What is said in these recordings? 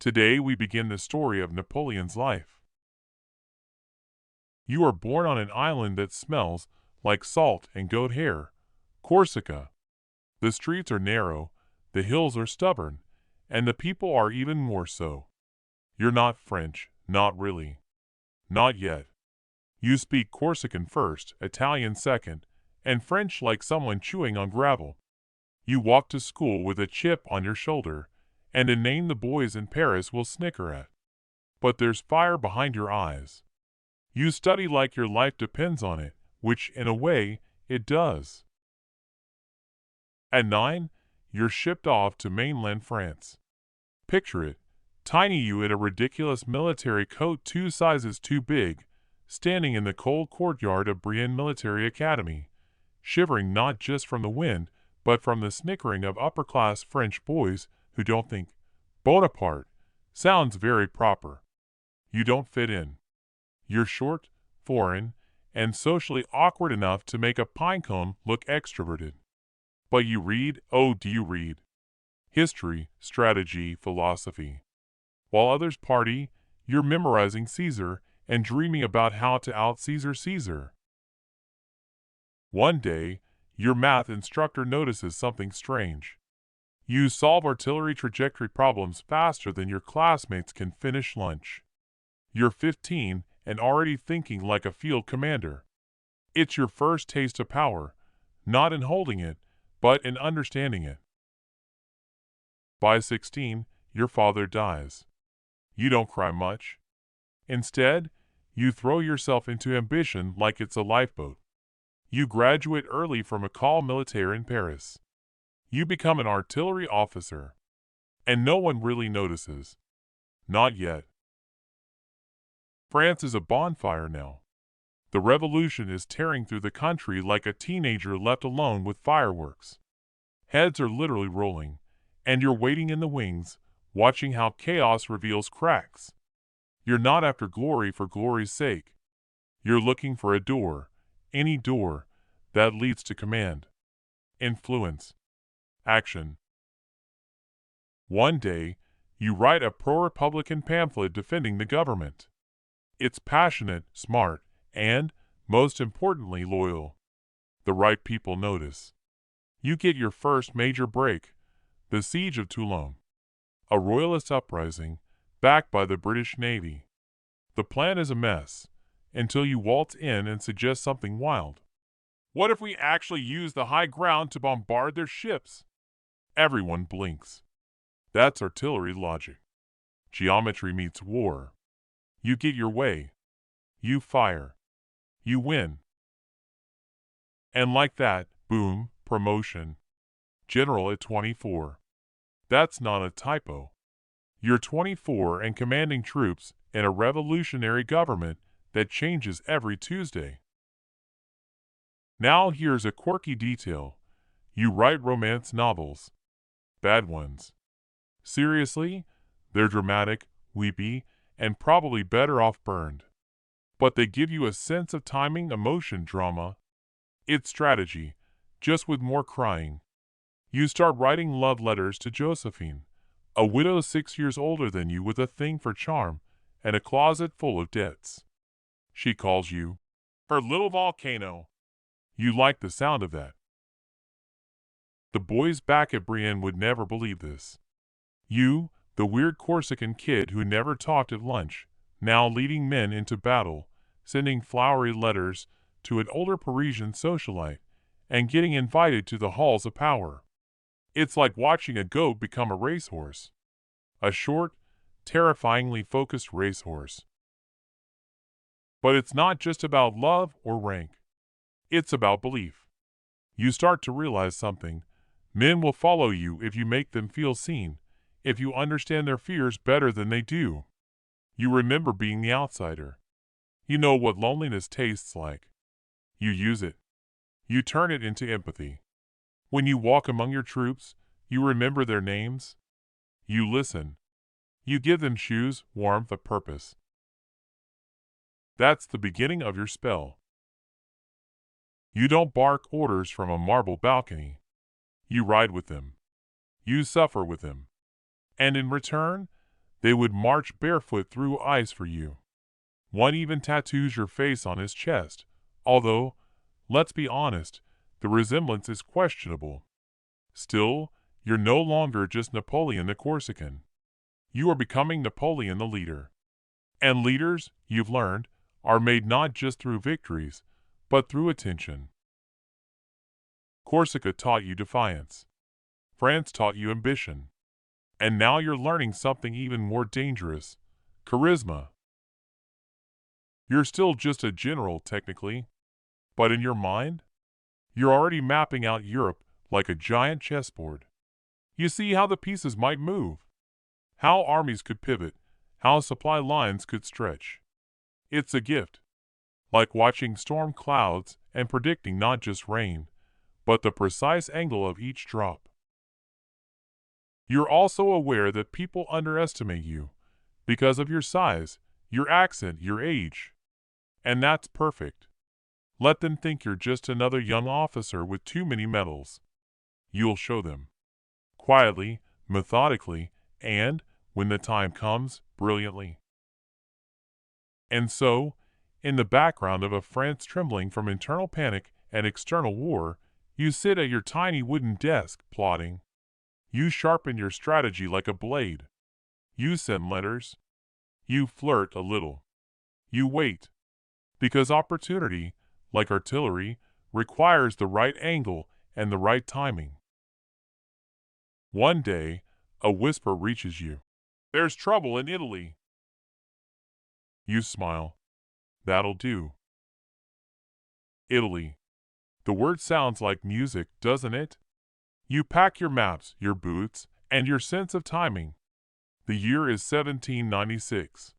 Today we begin the story of Napoleon's life. You are born on an island that smells like salt and goat hair, Corsica. The streets are narrow, the hills are stubborn, and the people are even more so. You're not French, not really. Not yet. You speak Corsican first, Italian second, and French like someone chewing on gravel. You walk to school with a chip on your shoulder, and a name the boys in Paris will snicker at. But there's fire behind your eyes. You study like your life depends on it, which, in a way, it does. At 9, you're shipped off to mainland France. Picture it, tiny you in a ridiculous military coat 2 sizes too big, standing in the cold courtyard of Brienne Military Academy, shivering not just from the wind, but from the snickering of upper-class French boys who don't think Bonaparte sounds very proper. You don't fit in. You're short, foreign, and socially awkward enough to make a pinecone look extroverted. But you read, oh do you read, history, strategy, philosophy. While others party, you're memorizing Caesar and dreaming about how to out-Caesar Caesar. One day, your math instructor notices something strange. You solve artillery trajectory problems faster than your classmates can finish lunch. You're 15 and already thinking like a field commander. It's your first taste of power, not in holding it, but in understanding it. By 16, your father dies. You don't cry much. Instead, you throw yourself into ambition like it's a lifeboat. You graduate early from École Militaire in Paris. You become an artillery officer. And no one really notices. Not yet. France is a bonfire now. The revolution is tearing through the country like a teenager left alone with fireworks. Heads are literally rolling, and you're waiting in the wings, watching how chaos reveals cracks. You're not after glory for glory's sake. You're looking for a door, any door, that leads to command, influence, action. One day, you write a pro-Republican pamphlet defending the government. It's passionate, smart, and, most importantly, loyal. The right people notice. You get your first major break, the Siege of Toulon, a royalist uprising, backed by the British Navy. The plan is a mess, until you waltz in and suggest something wild. What if we actually use the high ground to bombard their ships? Everyone blinks. That's artillery logic. Geometry meets war. You get your way. You fire. You win. And like that, boom, promotion. General at 24. That's not a typo. You're 24 and commanding troops in a revolutionary government that changes every Tuesday. Now here's a quirky detail. You write romance novels. Bad ones. Seriously? They're dramatic, weepy, and probably better off burned. But they give you a sense of timing, emotion, drama. It's strategy, just with more crying. You start writing love letters to Josephine, a widow 6 years older than you with a thing for charm and a closet full of debts. She calls you her little volcano. You like the sound of that. The boys back at Brienne would never believe this. You, the weird Corsican kid who never talked at lunch, now leading men into battle, sending flowery letters to an older Parisian socialite, and getting invited to the halls of power. It's like watching a goat become a racehorse. A short, terrifyingly focused racehorse. But it's not just about love or rank. It's about belief. You start to realize something. Men will follow you if you make them feel seen, if you understand their fears better than they do. You remember being the outsider. You know what loneliness tastes like. You use it. You turn it into empathy. When you walk among your troops, you remember their names. You listen. You give them shoes, warmth, a purpose. That's the beginning of your spell. You don't bark orders from a marble balcony. You ride with them. You suffer with them. And in return, They would march barefoot through ice for you. One even tattoos your face on his chest, although, let's be honest, the resemblance is questionable. Still, you're no longer just Napoleon the Corsican. You are becoming Napoleon the leader. And leaders, you've learned, are made not just through victories, but through attention. Corsica taught you defiance. France taught you ambition. And now you're learning something even more dangerous: charisma. You're still just a general, technically, but in your mind, you're already mapping out Europe like a giant chessboard. You see how the pieces might move, how armies could pivot, how supply lines could stretch. It's a gift, like watching storm clouds and predicting not just rain, but the precise angle of each drop. You're also aware that people underestimate you because of your size, your accent, your age. And that's perfect. Let them think you're just another young officer with too many medals. You'll show them. Quietly, methodically, and, when the time comes, brilliantly. And so, in the background of a France trembling from internal panic and external war, you sit at your tiny wooden desk, plotting. You sharpen your strategy like a blade. You send letters. You flirt a little. You wait. Because opportunity, like artillery, requires the right angle and the right timing. One day, a whisper reaches you. There's trouble in Italy. You smile. That'll do. Italy. The word sounds like music, doesn't it? You pack your maps, your boots, and your sense of timing. The year is 1796.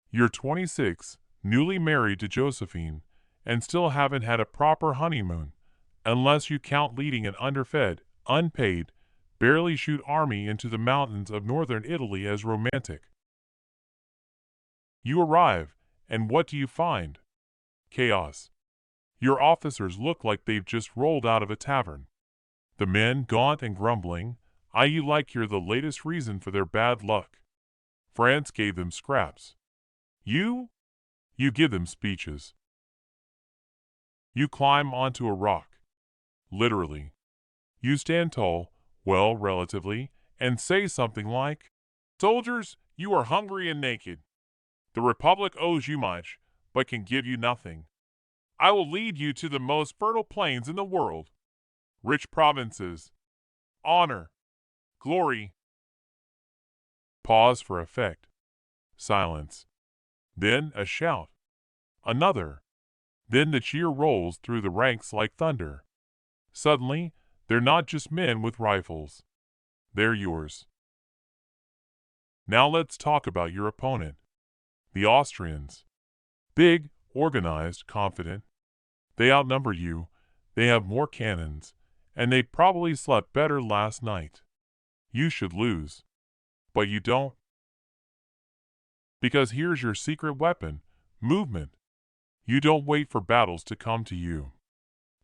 You're 26, newly married to Josephine, and still haven't had a proper honeymoon, unless you count leading an underfed, unpaid, barely shoot army into the mountains of northern Italy as romantic. You arrive, and what do you find? Chaos. Your officers look like they've just rolled out of a tavern. The men, gaunt and grumbling, eye you like you're the latest reason for their bad luck. France gave them scraps. You give them speeches. You climb onto a rock. Literally. You stand tall, well, relatively, and say something like, "Soldiers, you are hungry and naked. The Republic owes you much, but can give you nothing. I will lead you to the most fertile plains in the world. Rich provinces. Honor. Glory." Pause for effect. Silence. Then a shout. Another. Then the cheer rolls through the ranks like thunder. Suddenly, they're not just men with rifles. They're yours. Now let's talk about your opponent. The Austrians. Big, organized, confident. They outnumber you, they have more cannons, and they probably slept better last night. You should lose. But you don't. Because here's your secret weapon: movement. You don't wait for battles to come to you.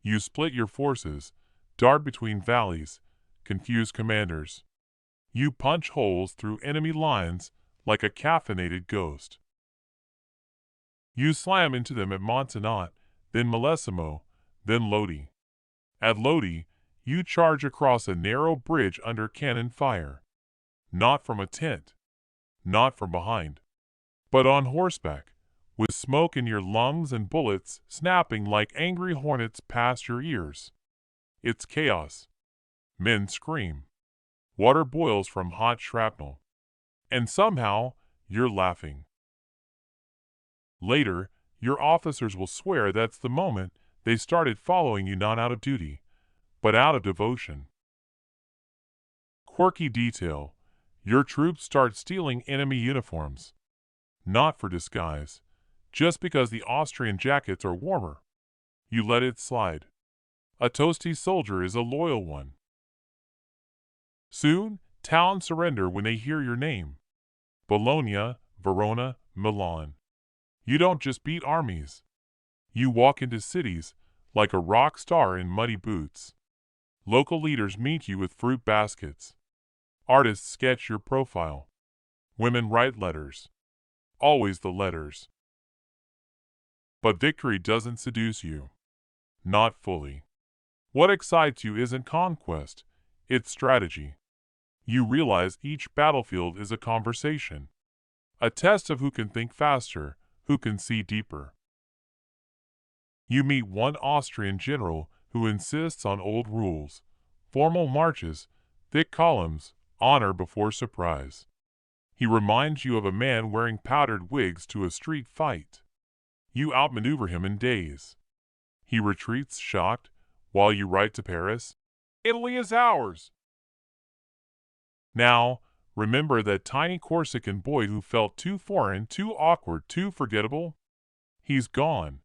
You split your forces, dart between valleys, confuse commanders. You punch holes through enemy lines like a caffeinated ghost. You slam into them at Montanat, then Malesimo, then Lodi. At Lodi, you charge across a narrow bridge under cannon fire. Not from a tent, not from behind, but on horseback, with smoke in your lungs and bullets snapping like angry hornets past your ears. It's chaos. Men scream. Water boils from hot shrapnel. And somehow, you're laughing. Later, your officers will swear that's the moment they started following you, not out of duty, but out of devotion. Quirky detail: your troops start stealing enemy uniforms. Not for disguise, just because the Austrian jackets are warmer. You let it slide. A toasty soldier is a loyal one. Soon, towns surrender when they hear your name. Bologna, Verona, Milan. You don't just beat armies. You walk into cities like a rock star in muddy boots. Local leaders meet you with fruit baskets. Artists sketch your profile. Women write letters. Always the letters. But victory doesn't seduce you. Not fully. What excites you isn't conquest, it's strategy. You realize each battlefield is a conversation. A test of who can think faster, who can see deeper. You meet one Austrian general who insists on old rules, formal marches, thick columns, honor before surprise. He reminds you of a man wearing powdered wigs to a street fight. You outmaneuver him in days. He retreats shocked, while you write to Paris, "Italy is ours." Now, remember that tiny Corsican boy who felt too foreign, too awkward, too forgettable? He's gone.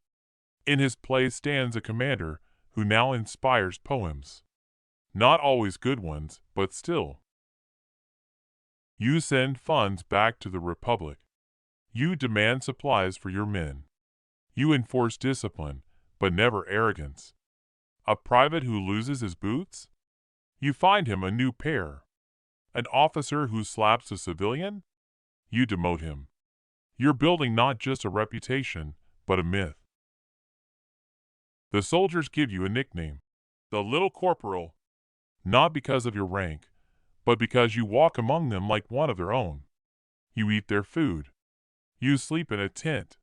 In his place stands a commander who now inspires poems. Not always good ones, but still. You send funds back to the Republic. You demand supplies for your men. You enforce discipline, but never arrogance. A private who loses his boots? You find him a new pair. An officer who slaps a civilian? You demote him. You're building not just a reputation, but a myth. The soldiers give you a nickname, the Little Corporal, not because of your rank, but because you walk among them like one of their own. You eat their food. You sleep in a tent.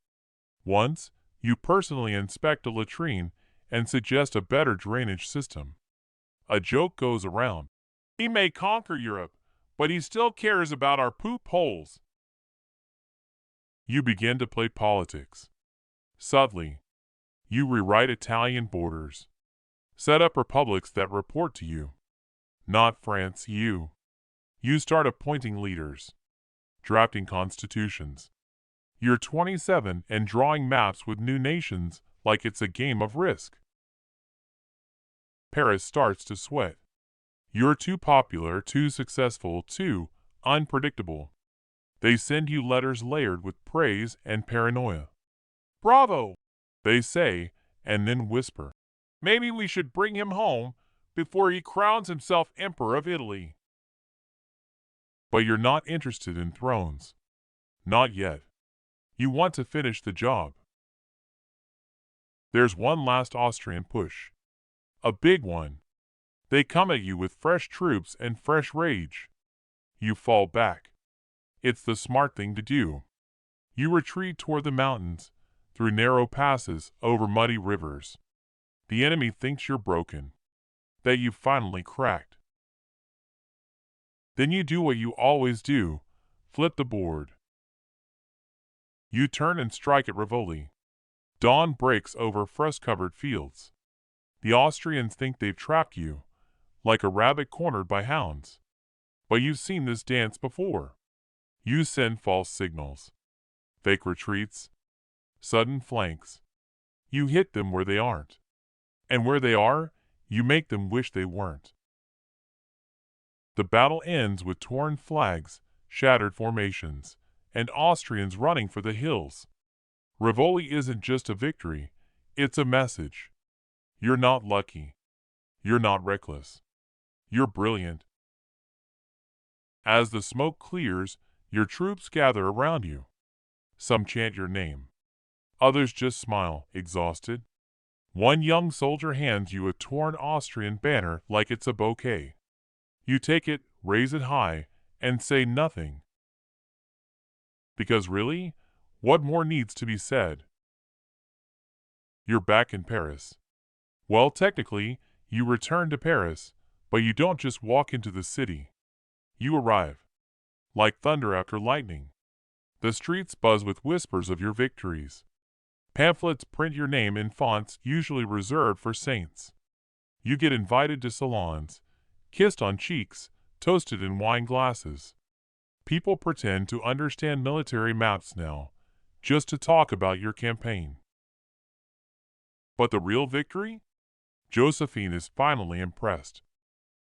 Once, you personally inspect a latrine and suggest a better drainage system. A joke goes around. He may conquer Europe, but he still cares about our poop holes. You begin to play politics. Subtly, you rewrite Italian borders. Set up republics that report to you. Not France, you. You start appointing leaders. Drafting constitutions. You're 27 and drawing maps with new nations like it's a game of Risk. Paris starts to sweat. You're too popular, too successful, too unpredictable. They send you letters layered with praise and paranoia. "Bravo," they say, and then whisper, "Maybe we should bring him home before he crowns himself Emperor of Italy." But you're not interested in thrones. Not yet. You want to finish the job. There's one last Austrian push. A big one. They come at you with fresh troops and fresh rage. You fall back. It's the smart thing to do. You retreat toward the mountains, through narrow passes, over muddy rivers. The enemy thinks you're broken, that you've finally cracked. Then you do what you always do, flip the board. You turn and strike at Rivoli. Dawn breaks over frost-covered fields. The Austrians think they've trapped you, like a rabbit cornered by hounds. But you've seen this dance before. You send false signals, fake retreats, sudden flanks. You hit them where they aren't. And where they are, you make them wish they weren't. The battle ends with torn flags, shattered formations, and Austrians running for the hills. Rivoli isn't just a victory, it's a message. You're not lucky. You're not reckless. You're brilliant. As the smoke clears, your troops gather around you. Some chant your name. Others just smile, exhausted. One young soldier hands you a torn Austrian banner like it's a bouquet. You take it, raise it high, and say nothing. Because really, what more needs to be said? You're back in Paris. Well, technically, you return to Paris, but you don't just walk into the city. You arrive. Like thunder after lightning. The streets buzz with whispers of your victories. Pamphlets print your name in fonts usually reserved for saints. You get invited to salons, kissed on cheeks, toasted in wine glasses. People pretend to understand military maps now, just to talk about your campaign. But the real victory? Josephine is finally impressed.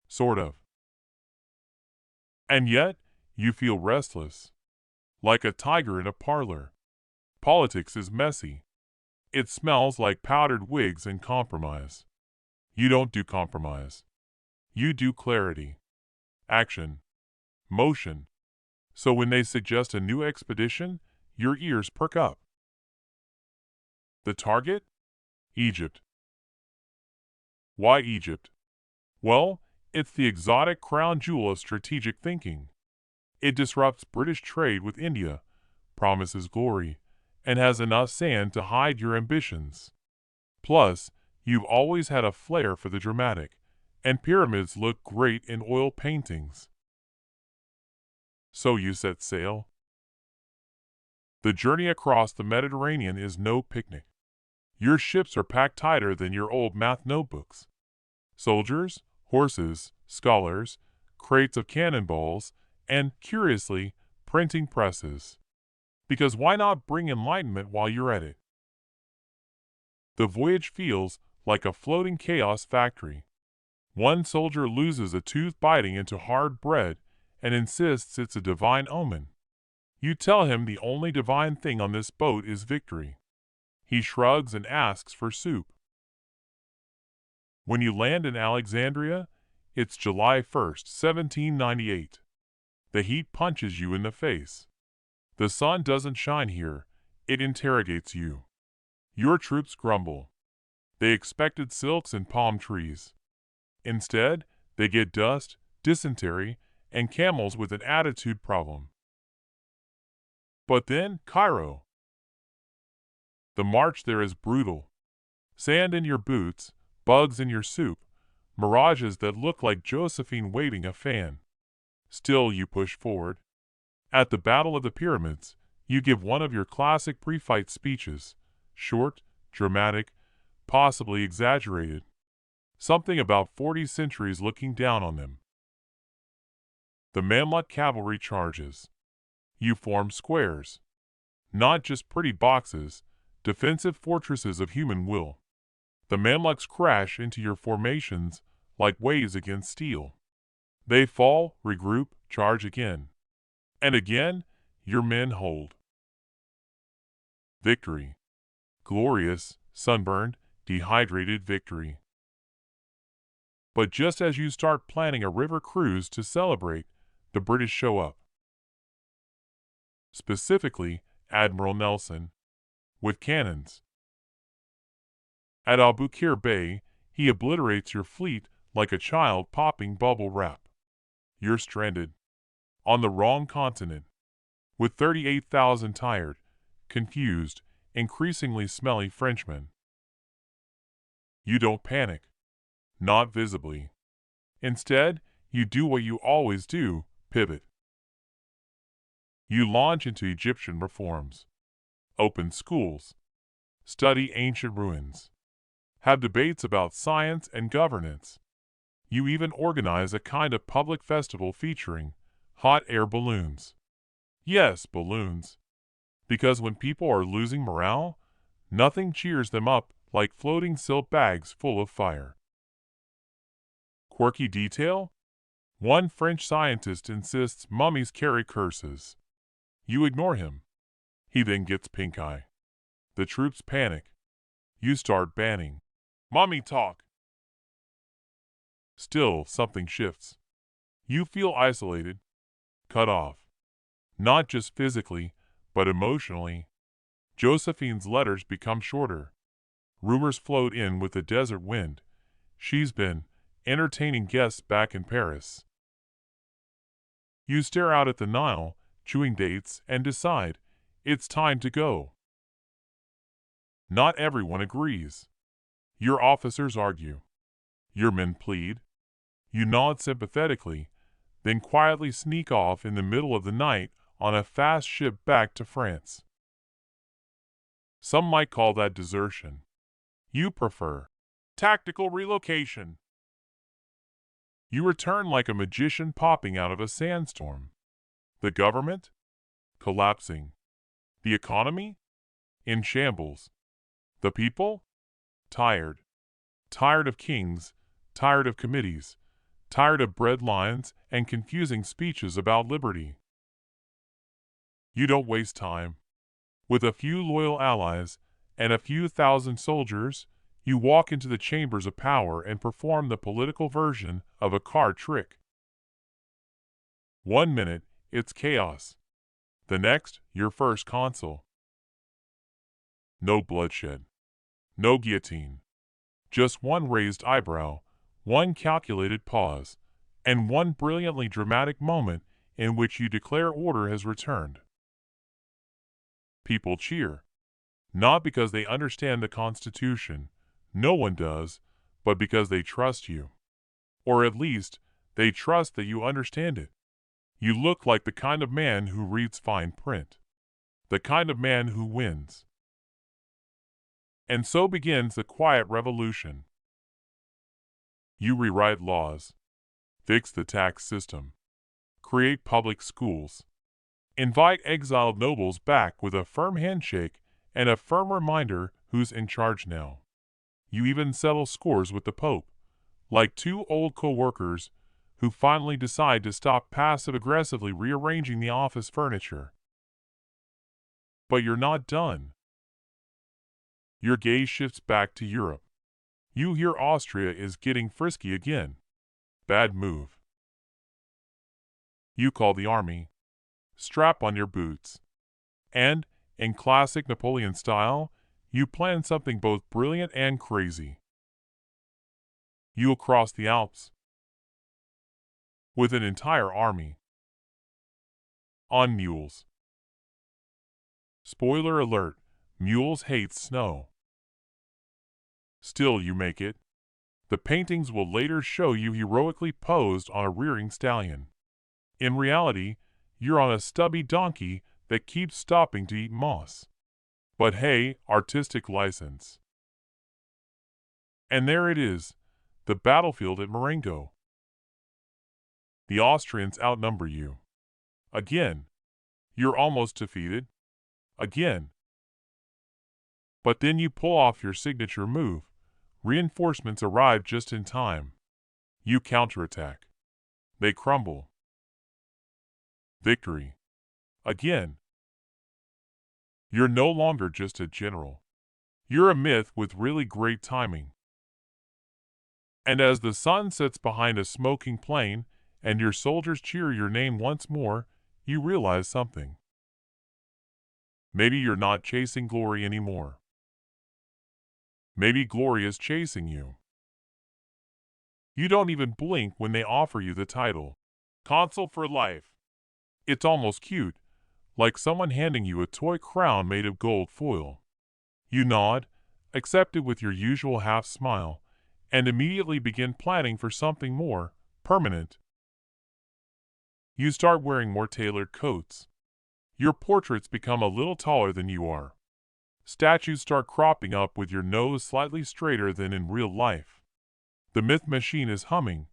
Sort of. And yet, you feel restless. Like a tiger in a parlor. Politics is messy. It smells like powdered wigs and compromise. You don't do compromise. You do clarity. Action. Motion. So when they suggest a new expedition, your ears perk up. The target? Egypt. Why Egypt? Well, it's the exotic crown jewel of strategic thinking. It disrupts British trade with India, promises glory, and has enough sand to hide your ambitions. Plus, you've always had a flair for the dramatic, and pyramids look great in oil paintings. So you set sail? The journey across the Mediterranean is no picnic. Your ships are packed tighter than your old math notebooks. Soldiers, horses, scholars, crates of cannonballs, and, curiously, printing presses. Because why not bring enlightenment while you're at it? The voyage feels like a floating chaos factory. One soldier loses a tooth biting into hard bread and insists it's a divine omen. You tell him the only divine thing on this boat is victory. He shrugs and asks for soup. When you land in Alexandria, it's July 1st, 1798. The heat punches you in the face. The sun doesn't shine here, it interrogates you. Your troops grumble. They expected silks and palm trees. Instead, they get dust, dysentery, and camels with an attitude problem. But then, Cairo. The march there is brutal. Sand in your boots, bugs in your soup, mirages that look like Josephine waving a fan. Still you push forward. At the Battle of the Pyramids, you give one of your classic pre-fight speeches, short, dramatic, possibly exaggerated. Something about 40 centuries looking down on them. The Mamluk cavalry charges. You form squares. Not just pretty boxes, defensive fortresses of human will. The Mamluks crash into your formations like waves against steel. They fall, regroup, charge again. And again, your men hold. Victory. Glorious, sunburned, dehydrated victory. But just as you start planning a river cruise to celebrate, the British show up. Specifically, Admiral Nelson, with cannons. At Aboukir Bay, he obliterates your fleet like a child popping bubble wrap. You're stranded. On the wrong continent. With 38,000 tired, confused, increasingly smelly Frenchmen. You don't panic. Not visibly. Instead, you do what you always do, pivot. You launch into Egyptian reforms. Open schools. Study ancient ruins. Have debates about science and governance. You even organize a kind of public festival featuring hot air balloons. Yes, balloons. Because when people are losing morale, nothing cheers them up like floating silk bags full of fire. Quirky detail? One French scientist insists mummies carry curses. You ignore him. He then gets pink eye. The troops panic. You start banning mummy talk. Still, something shifts. You feel isolated, cut off. Not just physically, but emotionally. Josephine's letters become shorter. Rumors float in with the desert wind. She's been entertaining guests back in Paris. You stare out at the Nile, chewing dates, and decide, it's time to go. Not everyone agrees. Your officers argue. Your men plead. You nod sympathetically, then quietly sneak off in the middle of the night on a fast ship back to France. Some might call that desertion. You prefer tactical relocation. You return like a magician popping out of a sandstorm. The government? Collapsing. The economy? In shambles. The people? Tired. Tired of kings, tired of committees, tired of bread lines and confusing speeches about liberty. You don't waste time. With a few loyal allies and a few thousand soldiers, you walk into the chambers of power and perform the political version of a card trick. 1 minute, it's chaos. The next, your first consul. No bloodshed. No guillotine. Just one raised eyebrow, one calculated pause, and one brilliantly dramatic moment in which you declare order has returned. People cheer, not because they understand the Constitution, no one does, but because they trust you. Or at least, they trust that you understand it. You look like the kind of man who reads fine print. The kind of man who wins. And so begins the quiet revolution. You rewrite laws, fix the tax system, create public schools, invite exiled nobles back with a firm handshake and a firm reminder who's in charge now. You even settle scores with the Pope, like two old co-workers who finally decide to stop passive-aggressively rearranging the office furniture. But you're not done. Your gaze shifts back to Europe. You hear Austria is getting frisky again. Bad move. You call the army. Strap on your boots. And, in classic Napoleon style, you plan something both brilliant and crazy. You'll cross the Alps. With an entire army. On mules. Spoiler alert, mules hate snow. Still you make it. The paintings will later show you heroically posed on a rearing stallion. In reality, you're on a stubby donkey that keeps stopping to eat moss. But hey, artistic license. And there it is, the battlefield at Marengo. The Austrians outnumber you. Again. You're almost defeated. Again. But then you pull off your signature move. Reinforcements arrive just in time. You counterattack. They crumble. Victory. Again. You're no longer just a general. You're a myth with really great timing. And as the sun sets behind a smoking plain and your soldiers cheer your name once more, you realize something. Maybe you're not chasing glory anymore. Maybe glory is chasing you. You don't even blink when they offer you the title, Consul for Life. It's almost cute, like someone handing you a toy crown made of gold foil. You nod, accept it with your usual half smile, and immediately begin planning for something more permanent. You start wearing more tailored coats. Your portraits become a little taller than you are. Statues start cropping up with your nose slightly straighter than in real life. The myth machine is humming,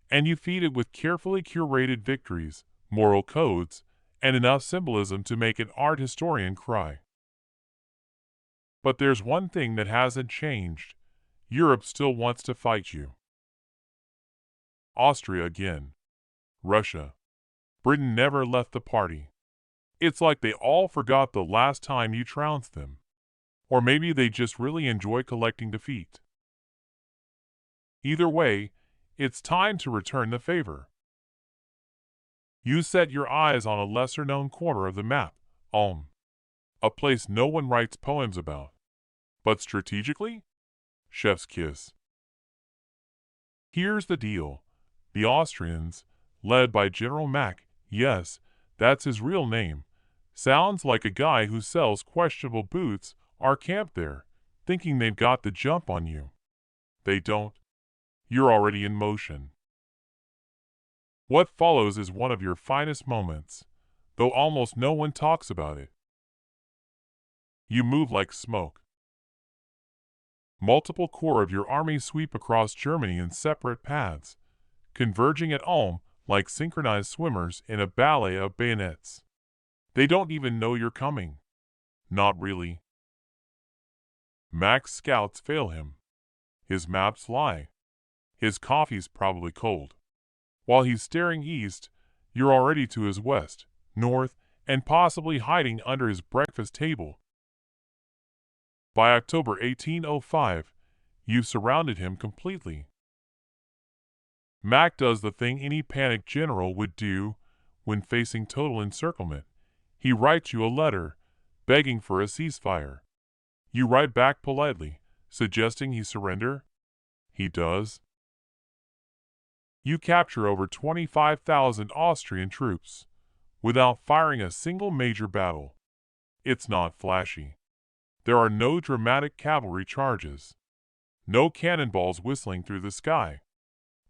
and you feed it with carefully curated victories, moral codes, and enough symbolism to make an art historian cry. But there's one thing that hasn't changed. Europe still wants to fight you. Austria again. Russia. Britain never left the party. It's like they all forgot the last time you trounced them. Or maybe they just really enjoy collecting defeat. Either way, it's time to return the favor. You set your eyes on a lesser-known corner of the map, Ulm. A place no one writes poems about. But strategically? Chef's kiss. Here's the deal. The Austrians, led by General Mack, yes, that's his real name, sounds like a guy who sells questionable boots, are camped there, thinking they've got the jump on you. They don't. You're already in motion. What follows is one of your finest moments, though almost no one talks about it. You move like smoke. Multiple corps of your army sweep across Germany in separate paths, converging at Ulm like synchronized swimmers in a ballet of bayonets. They don't even know you're coming. Not really. Mack's scouts fail him. His maps lie. His coffee's probably cold. While he's staring east, you're already to his west, north, and possibly hiding under his breakfast table. By October 1805, you've surrounded him completely. Mack does the thing any panicked general would do when facing total encirclement, he writes you a letter, begging for a ceasefire. You write back politely, suggesting he surrender. He does. You capture over 25,000 Austrian troops, without firing a single major battle. It's not flashy. There are no dramatic cavalry charges. No cannonballs whistling through the sky.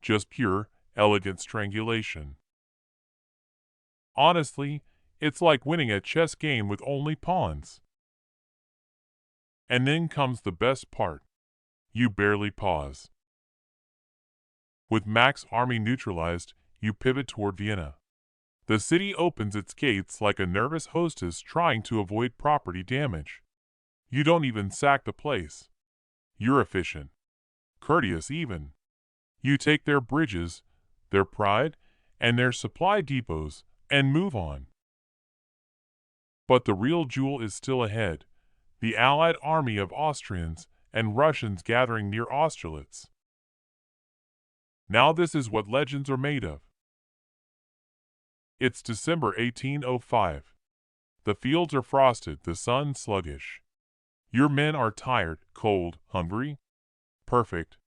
Just pure, elegant strangulation. Honestly, it's like winning a chess game with only pawns. And then comes the best part. You barely pause. With Mack's army neutralized, you pivot toward Vienna. The city opens its gates like a nervous hostess trying to avoid property damage. You don't even sack the place. You're efficient. Courteous even. You take their bridges, their pride, and their supply depots, and move on. But the real jewel is still ahead. The Allied army of Austrians and Russians gathering near Austerlitz. Now this is what legends are made of. It's December 1805. The fields are frosted, the sun sluggish. Your men are tired, cold, hungry. Perfect.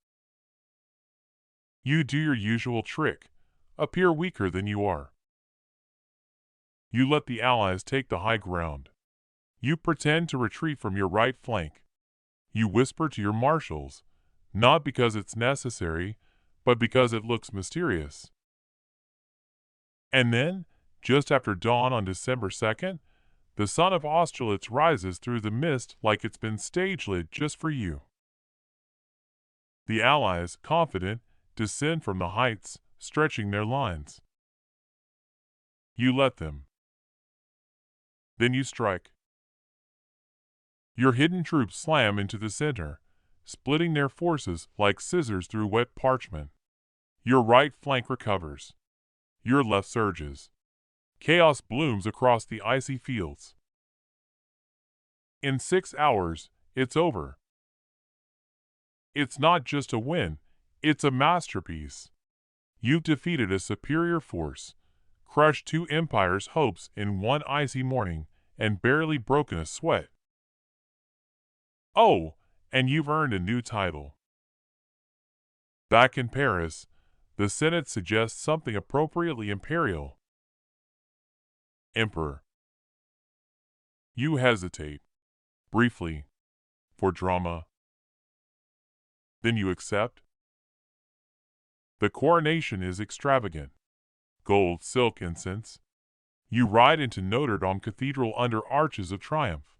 You do your usual trick, appear weaker than you are. You let the Allies take the high ground. You pretend to retreat from your right flank. You whisper to your marshals, not because it's necessary, but because it looks mysterious. And then, just after dawn on December 2nd, the sun of Austerlitz rises through the mist like it's been stage-lit just for you. The Allies, confident, descend from the heights, stretching their lines. You let them. Then you strike. Your hidden troops slam into the center, splitting their forces like scissors through wet parchment. Your right flank recovers. Your left surges. Chaos blooms across the icy fields. In 6 hours, it's over. It's not just a win, it's a masterpiece. You've defeated a superior force, crushed two empires' hopes in one icy morning, and barely broken a sweat. Oh, and you've earned a new title. Back in Paris, the Senate suggests something appropriately imperial. Emperor. You hesitate, briefly, for drama. Then you accept. The coronation is extravagant. Gold, silk, incense. You ride into Notre Dame Cathedral under arches of triumph.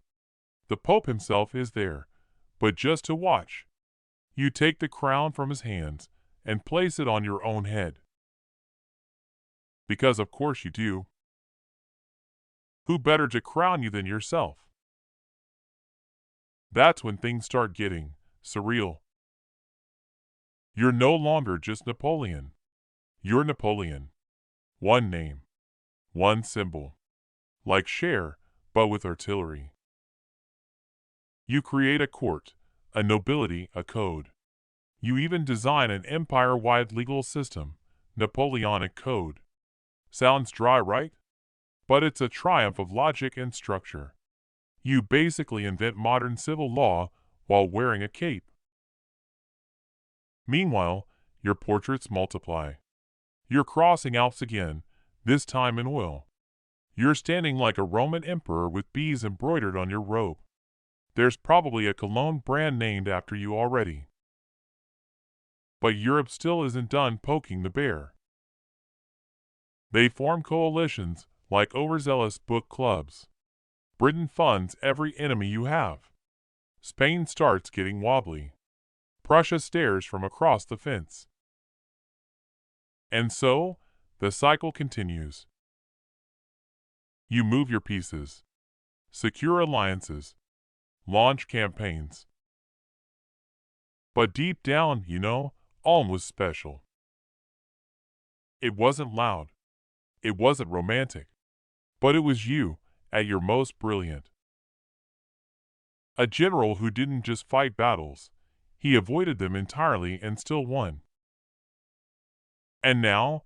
The Pope himself is there, but just to watch. You take the crown from his hands and place it on your own head. Because of course you do. Who better to crown you than yourself? That's when things start getting surreal. You're no longer just Napoleon. You're Napoleon. One name. One symbol. Like Cher, but with artillery. You create a court, a nobility, a code. You even design an empire-wide legal system, Napoleonic Code. Sounds dry, right? But it's a triumph of logic and structure. You basically invent modern civil law while wearing a cape. Meanwhile, your portraits multiply. You're crossing Alps again, this time in oil. You're standing like a Roman emperor with bees embroidered on your robe. There's probably a cologne brand named after you already. But Europe still isn't done poking the bear. They form coalitions like overzealous book clubs. Britain funds every enemy you have. Spain starts getting wobbly. Prussia stares from across the fence. And so, the cycle continues. You move your pieces, secure alliances, launch campaigns. But deep down, Ulm was special. It wasn't loud. It wasn't romantic. But it was you, at your most brilliant. A general who didn't just fight battles, he avoided them entirely and still won. And now,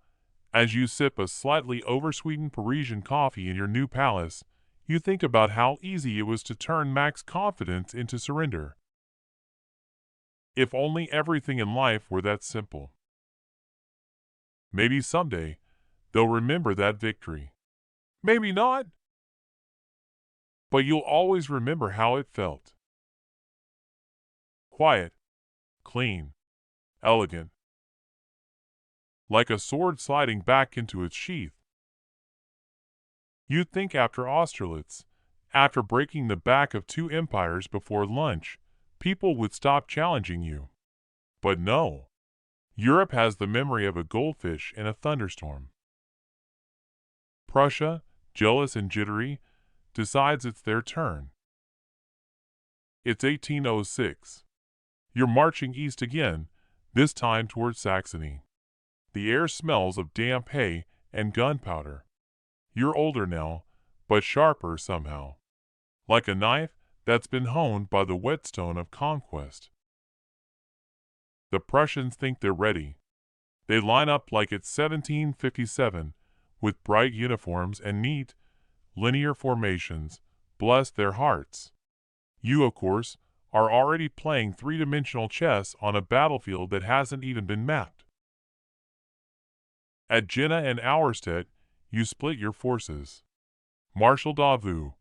As you sip a slightly oversweetened Parisian coffee in your new palace, you think about how easy it was to turn max confidence into surrender. If only everything in life were that simple. Maybe someday, they'll remember that victory. Maybe not, but you'll always remember how it felt. Quiet, clean, elegant, like a sword sliding back into its sheath. You'd think after Austerlitz, after breaking the back of two empires before lunch, people would stop challenging you. But no. Europe has the memory of a goldfish in a thunderstorm. Prussia, jealous and jittery, decides it's their turn. It's 1806. You're marching east again, this time towards Saxony. The air smells of damp hay and gunpowder. You're older now, but sharper somehow. Like a knife that's been honed by the whetstone of conquest. The Prussians think they're ready. They line up like it's 1757, with bright uniforms and neat, linear formations. Bless their hearts. You, of course, are already playing three-dimensional chess on a battlefield that hasn't even been mapped. At Jena and Auerstedt, you split your forces. Marshal Davout,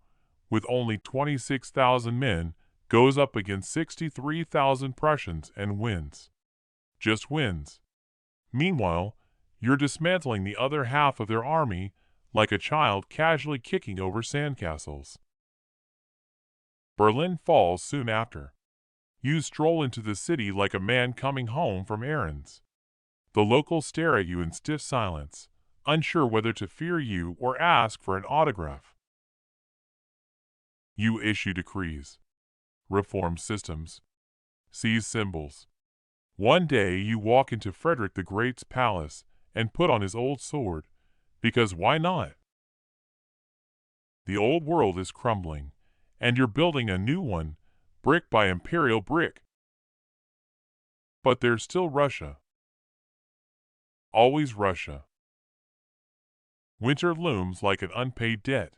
with only 26,000 men, goes up against 63,000 Prussians and wins. Just wins. Meanwhile, you're dismantling the other half of their army like a child casually kicking over sandcastles. Berlin falls soon after. You stroll into the city like a man coming home from errands. The locals stare at you in stiff silence, unsure whether to fear you or ask for an autograph. You issue decrees, reform systems, seize symbols. One day you walk into Frederick the Great's palace and put on his old sword, because why not? The old world is crumbling, and you're building a new one, brick by imperial brick. But there's still Russia. Always Russia. Winter looms like an unpaid debt.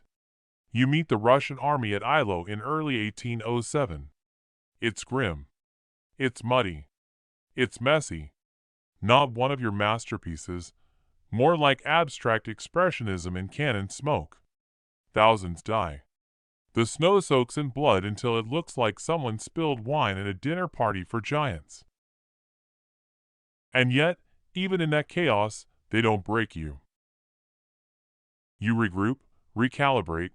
You meet the Russian army at Ilo in early 1807. It's grim. It's muddy. It's messy. Not one of your masterpieces, more like abstract expressionism in cannon smoke. Thousands die. The snow soaks in blood until it looks like someone spilled wine at a dinner party for giants. And yet, even in that chaos, they don't break you. You regroup, recalibrate,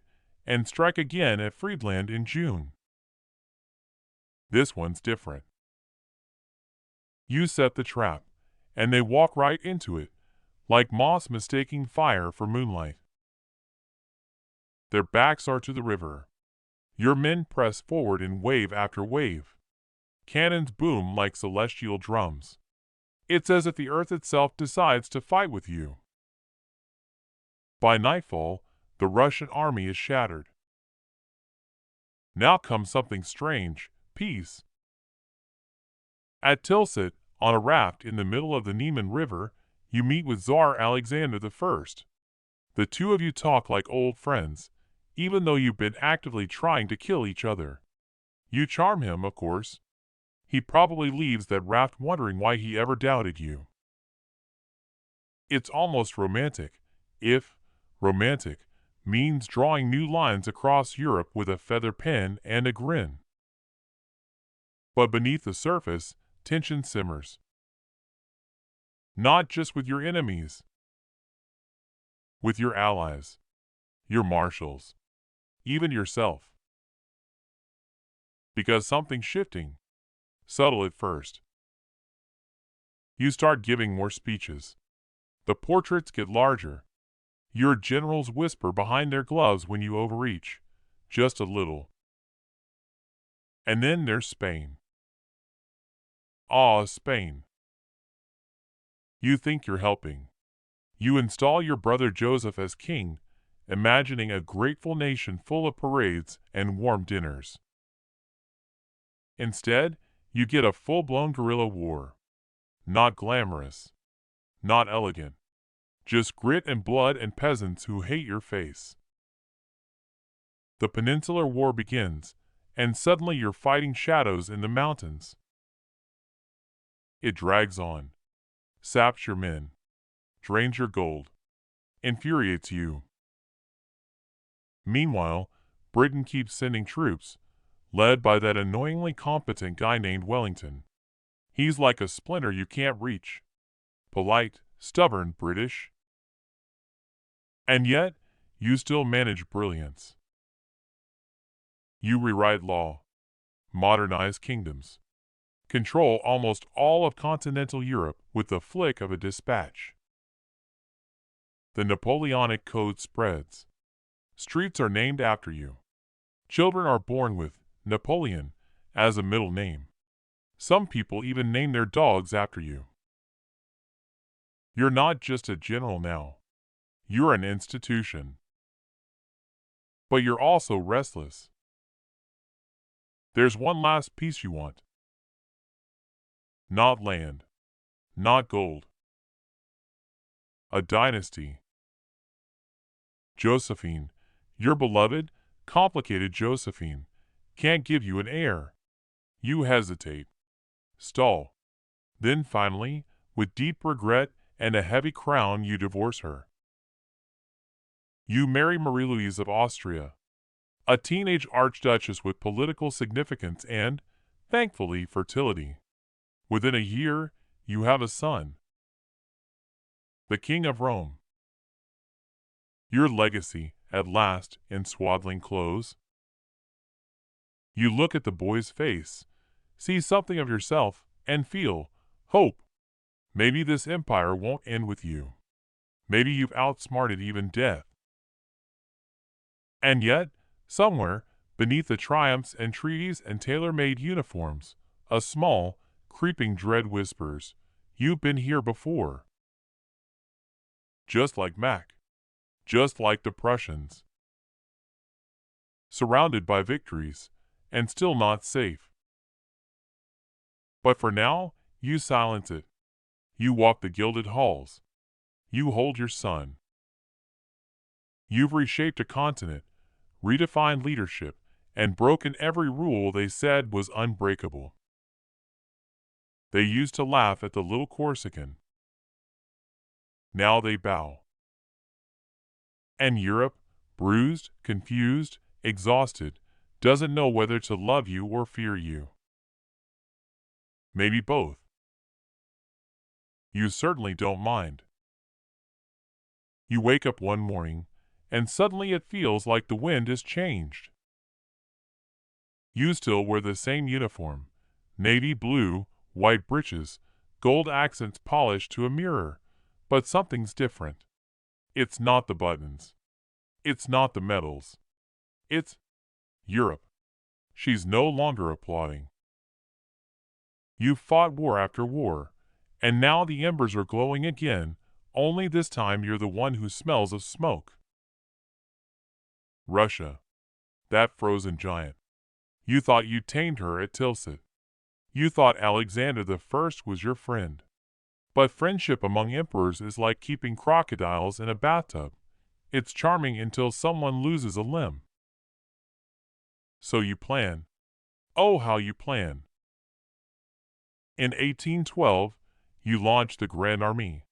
and strike again at Friedland in June. This one's different. You set the trap, and they walk right into it, like moths mistaking fire for moonlight. Their backs are to the river. Your men press forward in wave after wave. Cannons boom like celestial drums. It's as if the earth itself decides to fight with you. By nightfall, the Russian army is shattered. Now comes something strange, peace. At Tilsit, on a raft in the middle of the Niemen River, you meet with Tsar Alexander I. The two of you talk like old friends, even though you've been actively trying to kill each other. You charm him, of course. He probably leaves that raft wondering why he ever doubted you. It's almost romantic, if romantic means drawing new lines across Europe with a feather pen and a grin. But beneath the surface, tension simmers. Not just with your enemies, with your allies, your marshals, even yourself. Because something's shifting, subtle at first. You start giving more speeches. The portraits get larger. Your generals whisper behind their gloves when you overreach, just a little. And then there's Spain. Ah, Spain. You think you're helping. You install your brother Joseph as king, imagining a grateful nation full of parades and warm dinners. Instead, you get a full-blown guerrilla war. Not glamorous. Not elegant. Just grit and blood and peasants who hate your face. The Peninsular War begins, and suddenly you're fighting shadows in the mountains. It drags on, saps your men, drains your gold, infuriates you. Meanwhile, Britain keeps sending troops, led by that annoyingly competent guy named Wellington. He's like a splinter you can't reach. Polite, stubborn, British. And yet, you still manage brilliance. You rewrite law, modernize kingdoms, control almost all of continental Europe with the flick of a dispatch. The Napoleonic Code spreads. Streets are named after you. Children are born with Napoleon as a middle name. Some people even name their dogs after you. You're not just a general now. You're an institution. But you're also restless. There's one last piece you want. Not land. Not gold. A dynasty. Josephine, your beloved, complicated Josephine, can't give you an heir. You hesitate. Stall. Then finally, with deep regret and a heavy crown, you divorce her. You marry Marie-Louise of Austria, a teenage archduchess with political significance and, thankfully, fertility. Within a year, you have a son. The King of Rome. Your legacy, at last, in swaddling clothes. You look at the boy's face, see something of yourself, and feel hope. Maybe this empire won't end with you. Maybe you've outsmarted even death. And yet, somewhere, beneath the triumphs and treaties and tailor-made uniforms, a small, creeping dread whispers, "You've been here before." Just like Mac. Just like the Prussians. Surrounded by victories, and still not safe. But for now, you silence it. You walk the gilded halls. You hold your son. You've reshaped a continent, redefined leadership, and broken every rule they said was unbreakable. They used to laugh at the little Corsican. Now they bow. And Europe, bruised, confused, exhausted, doesn't know whether to love you or fear you. Maybe both. You certainly don't mind. You wake up one morning, and suddenly it feels like the wind has changed. You still wear the same uniform, navy blue, white breeches, gold accents polished to a mirror, but something's different. It's not the buttons. It's not the medals. It's Europe. She's no longer applauding. You've fought war after war, and now the embers are glowing again, only this time you're the one who smells of smoke. Russia. That frozen giant. You thought you tamed her at Tilsit. You thought Alexander the First was your friend. But friendship among emperors is like keeping crocodiles in a bathtub. It's charming until someone loses a limb. So you plan. Oh, how you plan. In 1812, you launched the Grand Army.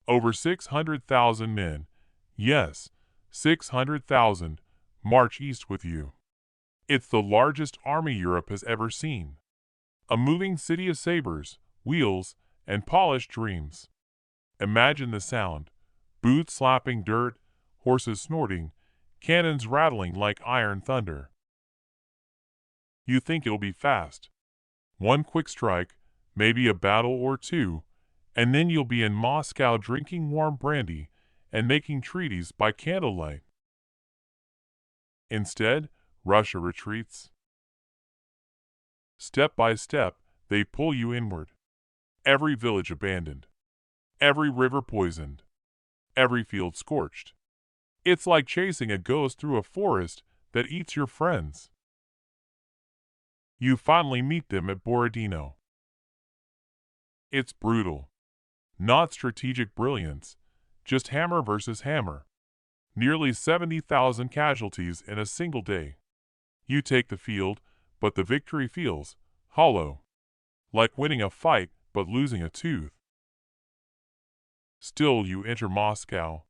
Over 600,000 men, yes, 600,000, march east with you. It's the largest army Europe has ever seen. A moving city of sabers, wheels, and polished dreams. Imagine the sound: boots slapping dirt, horses snorting, cannons rattling like iron thunder. You think it'll be fast. One quick strike, maybe a battle or two, and then you'll be in Moscow drinking warm brandy and making treaties by candlelight. Instead, Russia retreats. Step by step, they pull you inward. Every village abandoned. Every river poisoned. Every field scorched. It's like chasing a ghost through a forest that eats your friends. You finally meet them at Borodino. It's brutal. Not strategic brilliance, just hammer versus hammer. Nearly 70,000 casualties in a single day. You take the field, but the victory feels hollow. Like winning a fight, but losing a tooth. Still you enter Moscow.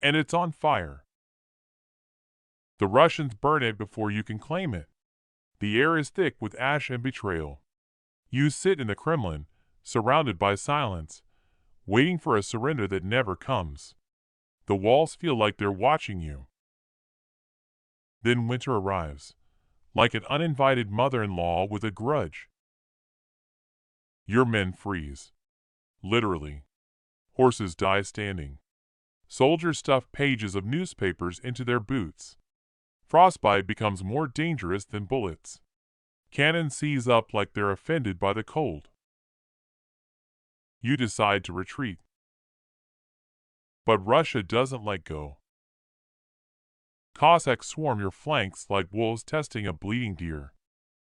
And it's on fire. The Russians burn it before you can claim it. The air is thick with ash and betrayal. You sit in the Kremlin, surrounded by silence, waiting for a surrender that never comes. The walls feel like they're watching you. Then winter arrives, like an uninvited mother-in-law with a grudge. Your men freeze. Literally. Horses die standing. Soldiers stuff pages of newspapers into their boots. Frostbite becomes more dangerous than bullets. Cannon seize up like they're offended by the cold. You decide to retreat. But Russia doesn't let go. Cossacks swarm your flanks like wolves testing a bleeding deer.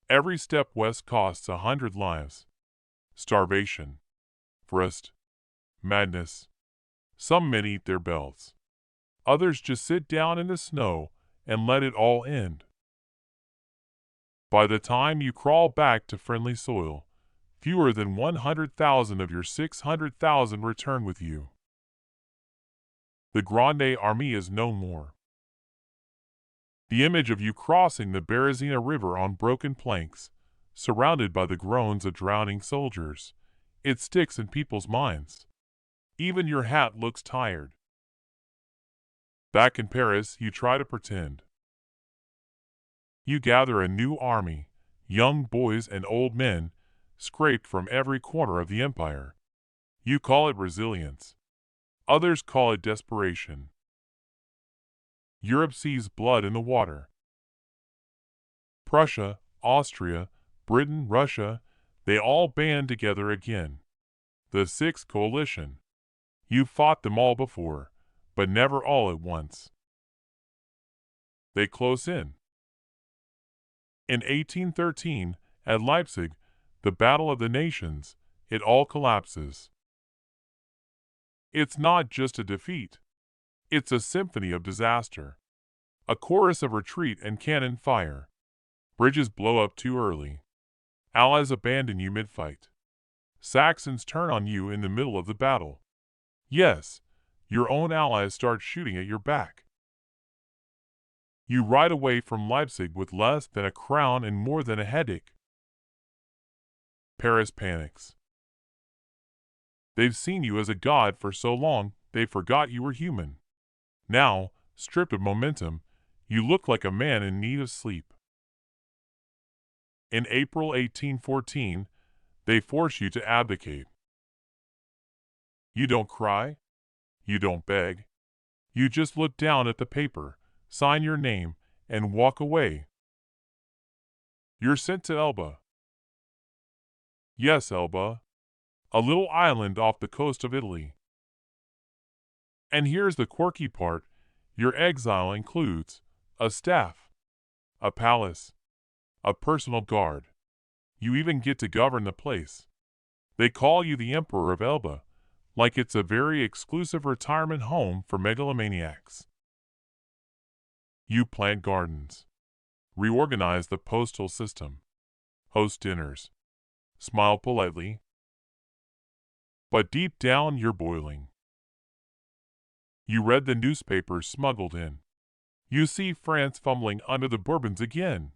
Every step west costs 100 lives. Starvation. Frost. Madness. Some men eat their belts. Others just sit down in the snow and let it all end. By the time you crawl back to friendly soil, fewer than 100,000 of your 600,000 return with you. The Grande Army is no more. The image of you crossing the Berezina River on broken planks, surrounded by the groans of drowning soldiers, it sticks in people's minds. Even your hat looks tired. Back in Paris, you try to pretend. You gather a new army, young boys and old men, scraped from every corner of the empire. You call it resilience. Others call it desperation. Europe sees blood in the water. Prussia, Austria, Britain, Russia, they all band together again. The Sixth Coalition. You've fought them all before, but never all at once. They close in. In 1813, at Leipzig, the Battle of the Nations, it all collapses. It's not just a defeat. It's a symphony of disaster. A chorus of retreat and cannon fire. Bridges blow up too early. Allies abandon you mid-fight. Saxons turn on you in the middle of the battle. Yes, your own allies start shooting at your back. You ride away from Leipzig with less than a crown and more than a headache. Paris panics. They've seen you as a god for so long, they forgot you were human. Now, stripped of momentum, you look like a man in need of sleep. In April 1814, they force you to abdicate. You don't cry. You don't beg. You just look down at the paper, sign your name, and walk away. You're sent to Elba. Yes, Elba. A little island off the coast of Italy. And here's the quirky part, your exile includes a staff, a palace, a personal guard. You even get to govern the place. They call you the Emperor of Elba, like it's a very exclusive retirement home for megalomaniacs. You plant gardens, reorganize the postal system, host dinners, smile politely, but deep down you're boiling. You read the newspapers smuggled in. You see France fumbling under the Bourbons again.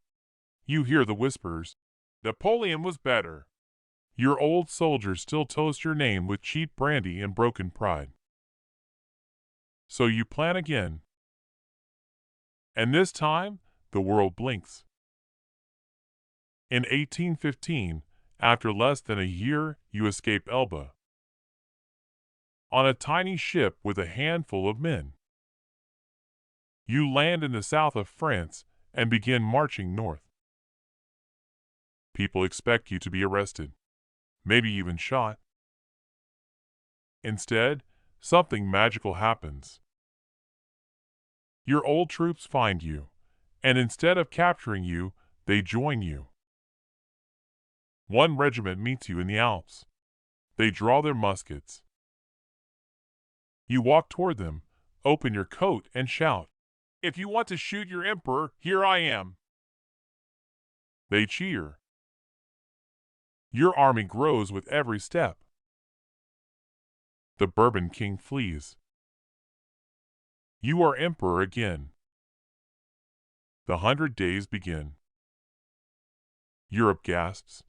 You hear the whispers, Napoleon was better. Your old soldiers still toast your name with cheap brandy and broken pride. So you plan again. And this time, the world blinks. In 1815, after less than a year, you escape Elba. On a tiny ship with a handful of men. You land in the south of France and begin marching north. People expect you to be arrested, maybe even shot. Instead, something magical happens. Your old troops find you, and instead of capturing you, they join you. One regiment meets you in the Alps. They draw their muskets. You walk toward them, open your coat, and shout, "If you want to shoot your emperor, here I am." They cheer. Your army grows with every step. The Bourbon king flees. You are emperor again. The 100 days begin. Europe gasps.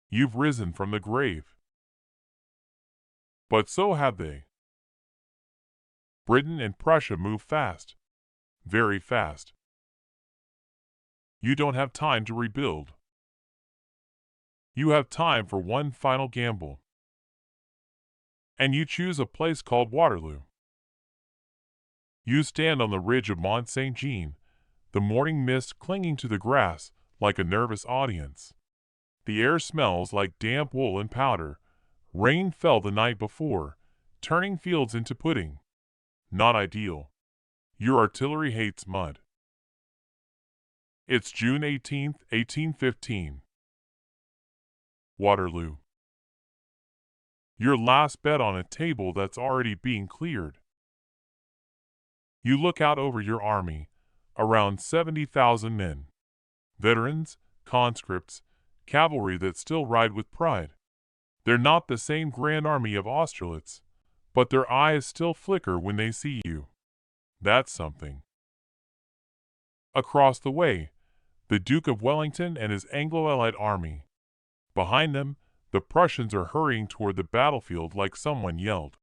You've risen from the grave. But so have they. Britain and Prussia move fast. Very fast. You don't have time to rebuild. You have time for one final gamble. And you choose a place called Waterloo. You stand on the ridge of Mont Saint Jean, the morning mist clinging to the grass like a nervous audience. The air smells like damp wool and powder. Rain fell the night before, turning fields into pudding. Not ideal. Your artillery hates mud. It's June 18th, 1815. Waterloo. Your last bet on a table that's already being cleared. You look out over your army, around 70,000 men. Veterans, conscripts, cavalry that still ride with pride. They're not the same grand army of Austerlitz, but their eyes still flicker when they see you. That's something. Across the way, the Duke of Wellington and his Anglo-Allied army. Behind them, the Prussians are hurrying toward the battlefield like someone yelled,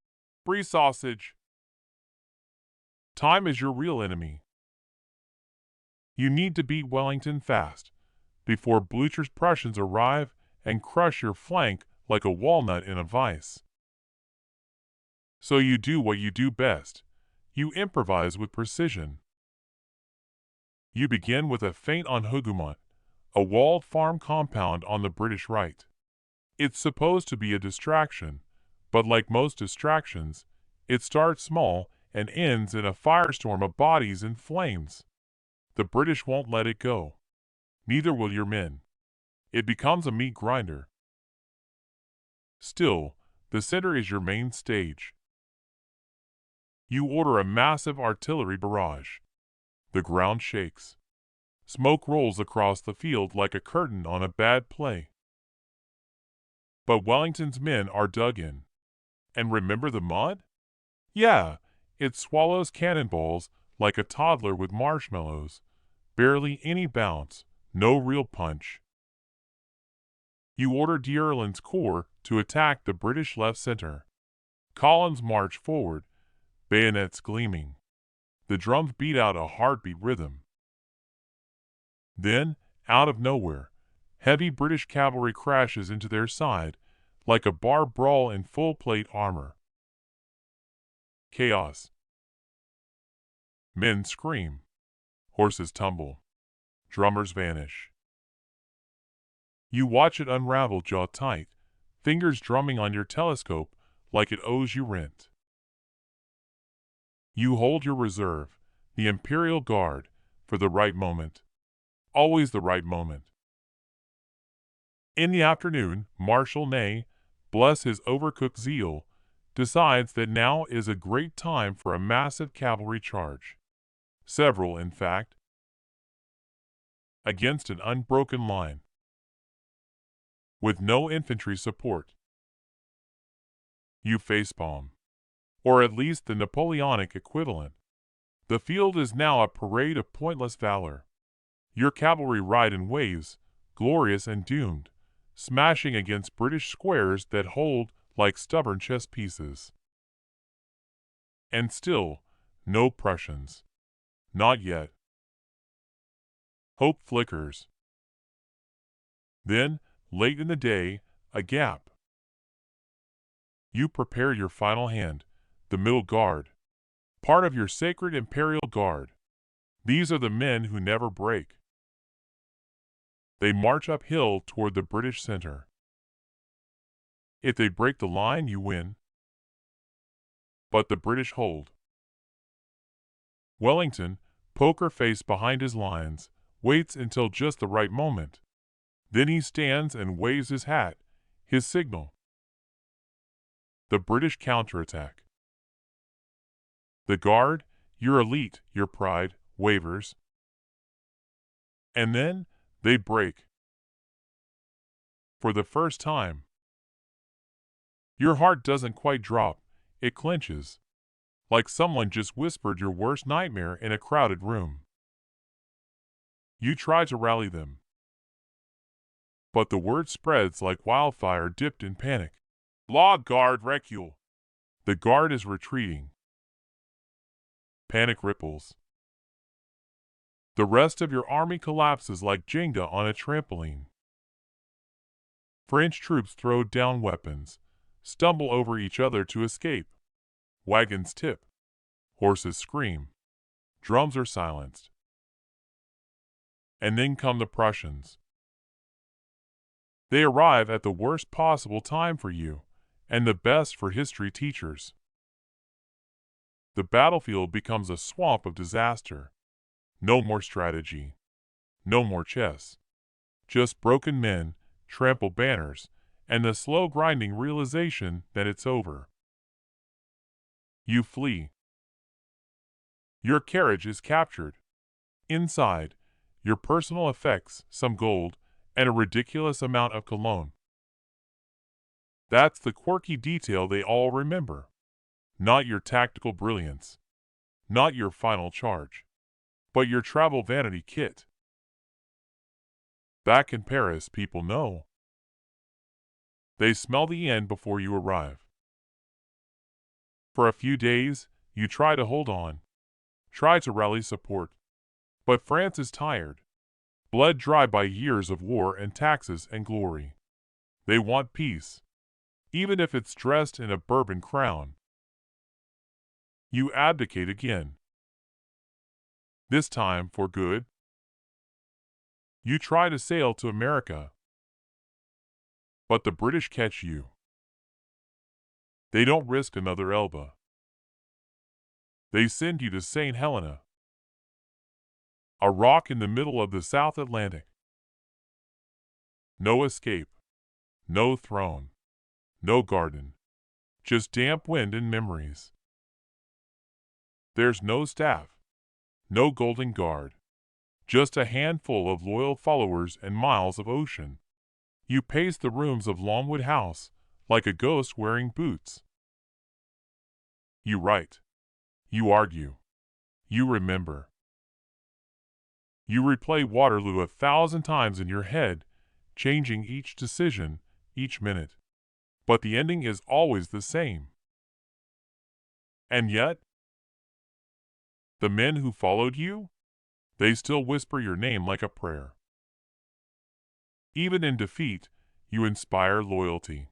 "Free sausage!" Time is your real enemy. You need to beat Wellington fast, before Blücher's Prussians arrive and crush your flank like a walnut in a vise. So you do what you do best. You improvise with precision. You begin with a feint on Hougoumont, a walled farm compound on the British right. It's supposed to be a distraction, but like most distractions, it starts small and ends in a firestorm of bodies and flames. The British won't let it go. Neither will your men. It becomes a meat grinder. Still, the center is your main stage. You order a massive artillery barrage. The ground shakes. Smoke rolls across the field like a curtain on a bad play. But Wellington's men are dug in. And remember the mud? Yeah, it swallows cannonballs like a toddler with marshmallows. Barely any bounce, no real punch. You order D'Erlin's corps to attack the British left center. Columns march forward, bayonets gleaming. The drums beat out a heartbeat rhythm. Then, out of nowhere, heavy British cavalry crashes into their side, like a bar brawl in full-plate armor. Chaos. Men scream. Horses tumble. Drummers vanish. You watch it unravel jaw tight, fingers drumming on your telescope like it owes you rent. You hold your reserve, the Imperial Guard, for the right moment. Always the right moment. In the afternoon, Marshal Ney, bless his overcooked zeal, decides that now is a great time for a massive cavalry charge. Several, in fact. Against an unbroken line. With no infantry support. You facepalm. Or at least the Napoleonic equivalent. The field is now a parade of pointless valor. Your cavalry ride in waves, glorious and doomed, smashing against British squares that hold like stubborn chess pieces. And still, no Prussians. Not yet. Hope flickers. Then, late in the day, a gap. You prepare your final hand, the middle guard, part of your sacred Imperial Guard. These are the men who never break. They march uphill toward the British center. If they break the line, you win. But the British hold. Wellington, poker face behind his lines, waits until just the right moment. Then he stands and waves his hat, his signal. The British counterattack. The guard, your elite, your pride, wavers. And then they break. For the first time. Your heart doesn't quite drop, it clenches. Like someone just whispered your worst nightmare in a crowded room. You try to rally them. But the word spreads like wildfire dipped in panic. Law guard recule. The guard is retreating. Panic ripples. The rest of your army collapses like Jenga on a trampoline. French troops throw down weapons, stumble over each other to escape. Wagons tip. Horses scream. Drums are silenced. And then come the Prussians. They arrive at the worst possible time for you, and the best for history teachers. The battlefield becomes a swamp of disaster. No more strategy. No more chess. Just broken men, trampled banners, and the slow grinding realization that it's over. You flee. Your carriage is captured. Inside, your personal effects, some gold, and a ridiculous amount of cologne. That's the quirky detail they all remember. Not your tactical brilliance. Not your final charge. But your travel vanity kit. Back in Paris, people know. They smell the end before you arrive. For a few days, you try to hold on. Try to rally support. But France is tired. Bled dry by years of war and taxes and glory. They want peace. Even if it's dressed in a Bourbon crown. You abdicate again. This time for good. You try to sail to America. But the British catch you. They don't risk another Elba. They send you to St. Helena, a rock in the middle of the South Atlantic. No escape, no throne, no garden, just damp wind and memories. There's no staff, no golden guard, just a handful of loyal followers and miles of ocean. You pace the rooms of Longwood House like a ghost wearing boots. You write. You argue. You remember. You replay Waterloo 1,000 times in your head, changing each decision, each minute. But the ending is always the same. And yet, the men who followed you, they still whisper your name like a prayer. Even in defeat, you inspire loyalty.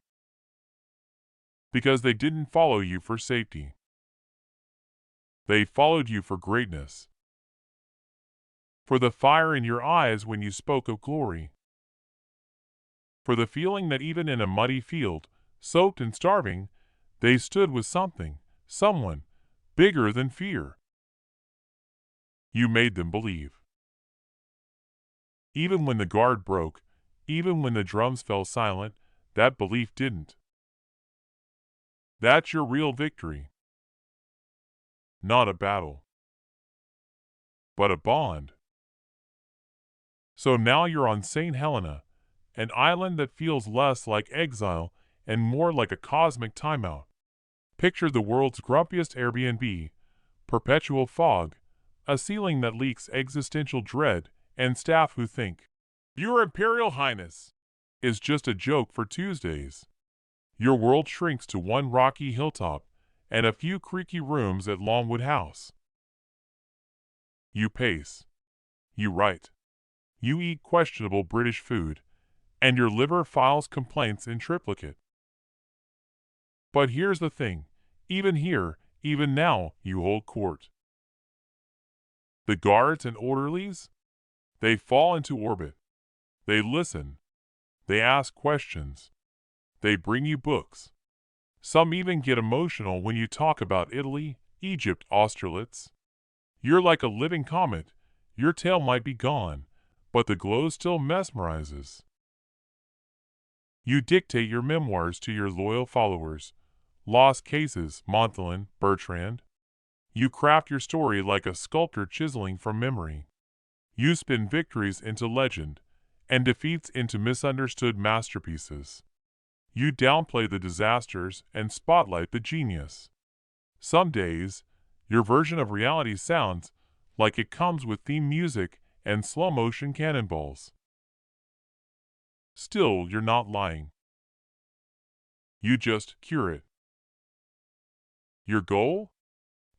Because they didn't follow you for safety. They followed you for greatness. For the fire in your eyes when you spoke of glory. For the feeling that even in a muddy field, soaked and starving, they stood with something, someone, bigger than fear. You made them believe. Even when the guard broke, even when the drums fell silent, that belief didn't. That's your real victory. Not a battle, but a bond. So now you're on St. Helena, an island that feels less like exile and more like a cosmic timeout. Picture the world's grumpiest Airbnb, perpetual fog, a ceiling that leaks existential dread, and staff who think, "Your Imperial Highness," is just a joke for Tuesdays. Your world shrinks to one rocky hilltop and a few creaky rooms at Longwood House. You pace. You write. You eat questionable British food, and your liver files complaints in triplicate. But here's the thing, even here, even now, you hold court. The guards and orderlies? They fall into orbit. They listen. They ask questions. They bring you books. Some even get emotional when you talk about Italy, Egypt, Austerlitz. You're like a living comet. Your tail might be gone, but the glow still mesmerizes. You dictate your memoirs to your loyal followers. Lost cases, Montholin, Bertrand. You craft your story like a sculptor chiseling from memory. You spin victories into legend and defeats into misunderstood masterpieces. You downplay the disasters and spotlight the genius. Some days, your version of reality sounds like it comes with theme music and slow-motion cannonballs. Still, you're not lying. You just cure it. Your goal?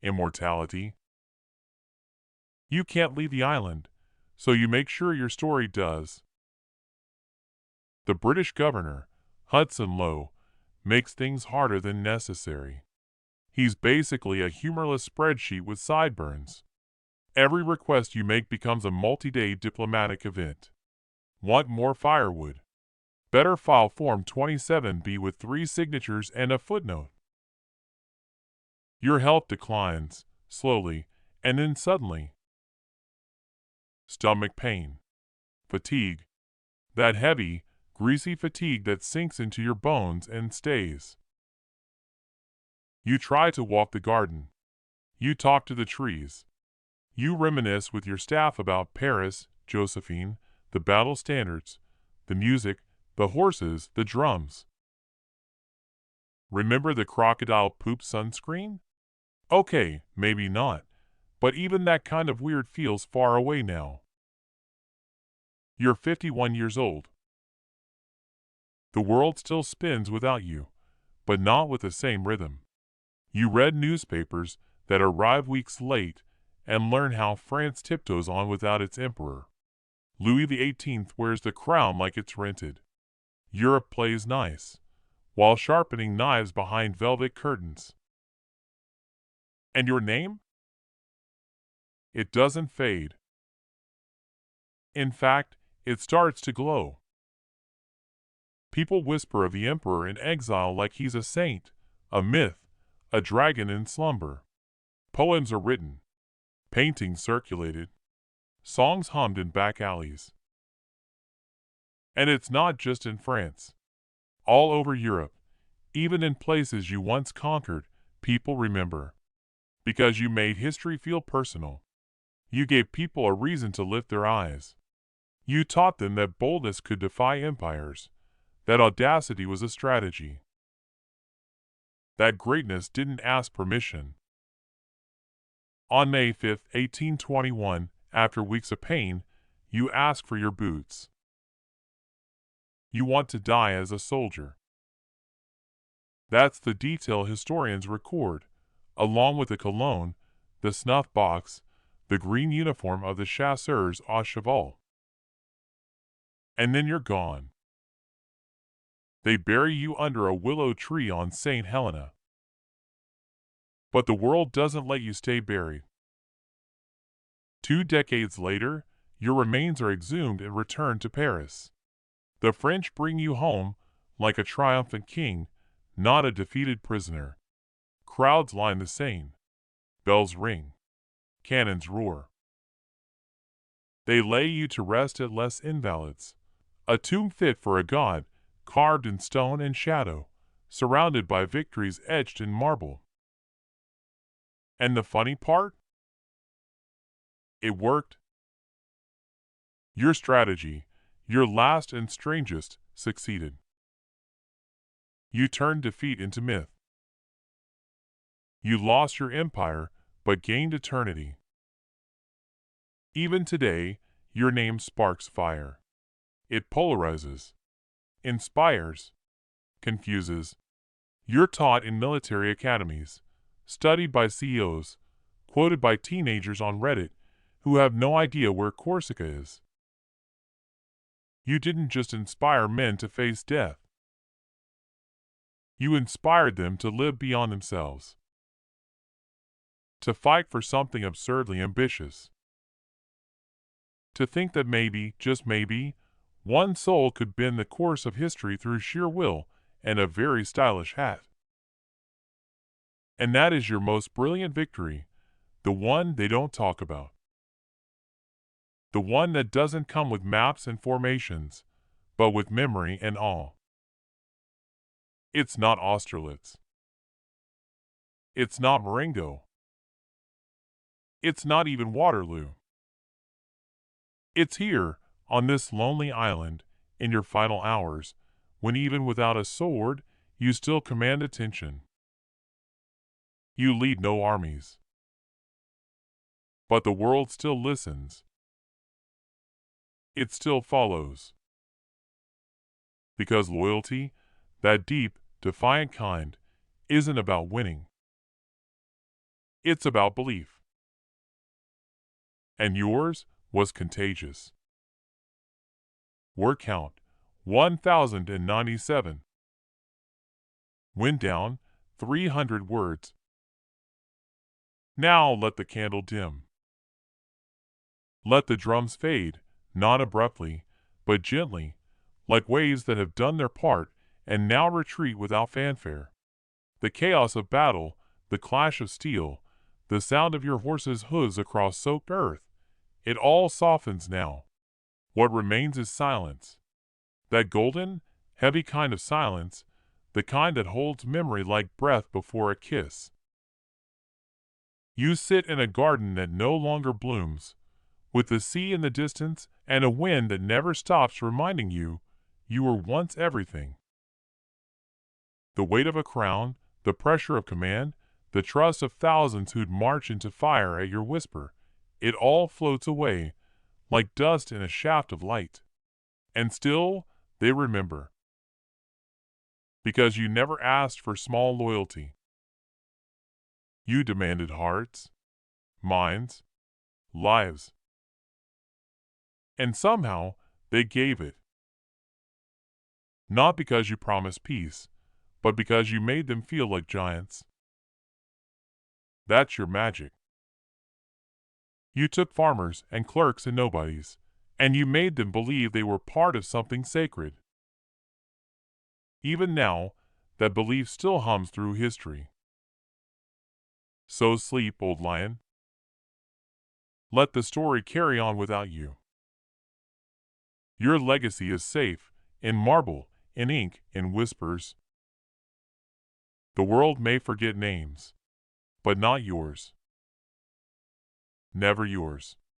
Immortality. You can't leave the island, so you make sure your story does. The British governor, Hudson Lowe, makes things harder than necessary. He's basically a humorless spreadsheet with sideburns. Every request you make becomes a multi-day diplomatic event. Want more firewood? Better file Form 27B with 3 signatures and a footnote. Your health declines, slowly, and then suddenly. Stomach pain. Fatigue. That heavy, greasy fatigue that sinks into your bones and stays. You try to walk the garden. You talk to the trees. You reminisce with your staff about Paris, Josephine, the battle standards, the music, the horses, the drums. Remember the crocodile poop sunscreen? Okay, maybe not, but even that kind of weird feels far away now. You're 51 years old. The world still spins without you, but not with the same rhythm. You read newspapers that arrive weeks late and learn how France tiptoes on without its emperor. Louis XVIII wears the crown like it's rented. Europe plays nice, while sharpening knives behind velvet curtains. And your name? It doesn't fade. In fact, it starts to glow. People whisper of the emperor in exile like he's a saint, a myth, a dragon in slumber. Poems are written, paintings circulated, songs hummed in back alleys. And it's not just in France. All over Europe, even in places you once conquered, people remember. Because you made history feel personal. You gave people a reason to lift their eyes. You taught them that boldness could defy empires, that audacity was a strategy, that greatness didn't ask permission. On May 5, 1821, after weeks of pain, you ask for your boots. You want to die as a soldier. That's the detail historians record, along with the cologne, the snuff box, the green uniform of the chasseurs à cheval. And then you're gone. They bury you under a willow tree on St. Helena. But the world doesn't let you stay buried. 2 decades later, your remains are exhumed and returned to Paris. The French bring you home like a triumphant king, not a defeated prisoner. Crowds line the Seine. Bells ring. Cannons roar. They lay you to rest at Les Invalides, a tomb fit for a god, carved in stone and shadow, surrounded by victories etched in marble. And the funny part? It worked. Your strategy, your last and strangest, succeeded. You turned defeat into myth. You lost your empire, but gained eternity. Even today, your name sparks fire. It polarizes, inspires, confuses. You're taught in military academies, studied by CEOs, quoted by teenagers on Reddit who have no idea where Corsica is. You didn't just inspire men to face death. You inspired them to live beyond themselves, to fight for something absurdly ambitious, to think that maybe, just maybe, one soul could bend the course of history through sheer will and a very stylish hat. And that is your most brilliant victory, the one they don't talk about. The one that doesn't come with maps and formations, but with memory and awe. It's not Austerlitz. It's not Marengo. It's not even Waterloo. It's here, on this lonely island, in your final hours, when even without a sword, you still command attention. You lead no armies. But the world still listens. It still follows. Because loyalty, that deep, defiant kind, isn't about winning. It's about belief. And yours was contagious. Word count 1,097. Wind down 300 words. Now let the candle dim. Let the drums fade, not abruptly, but gently, like waves that have done their part and now retreat without fanfare. The chaos of battle, the clash of steel, the sound of your horse's hooves across soaked earth, it all softens now. What remains is silence. That golden, heavy kind of silence, the kind that holds memory like breath before a kiss. You sit in a garden that no longer blooms, with the sea in the distance and a wind that never stops reminding you you were once everything. The weight of a crown, the pressure of command, the trust of thousands who'd march into fire at your whisper, it all floats away like dust in a shaft of light. And still, they remember. Because you never asked for small loyalty. You demanded hearts, minds, lives. And somehow, they gave it. Not because you promised peace, but because you made them feel like giants. That's your magic. You took farmers and clerks and nobodies, and you made them believe they were part of something sacred. Even now, that belief still hums through history. So sleep, old lion. Let the story carry on without you. Your legacy is safe, in marble, in ink, in whispers. The world may forget names, but not yours. Never yours.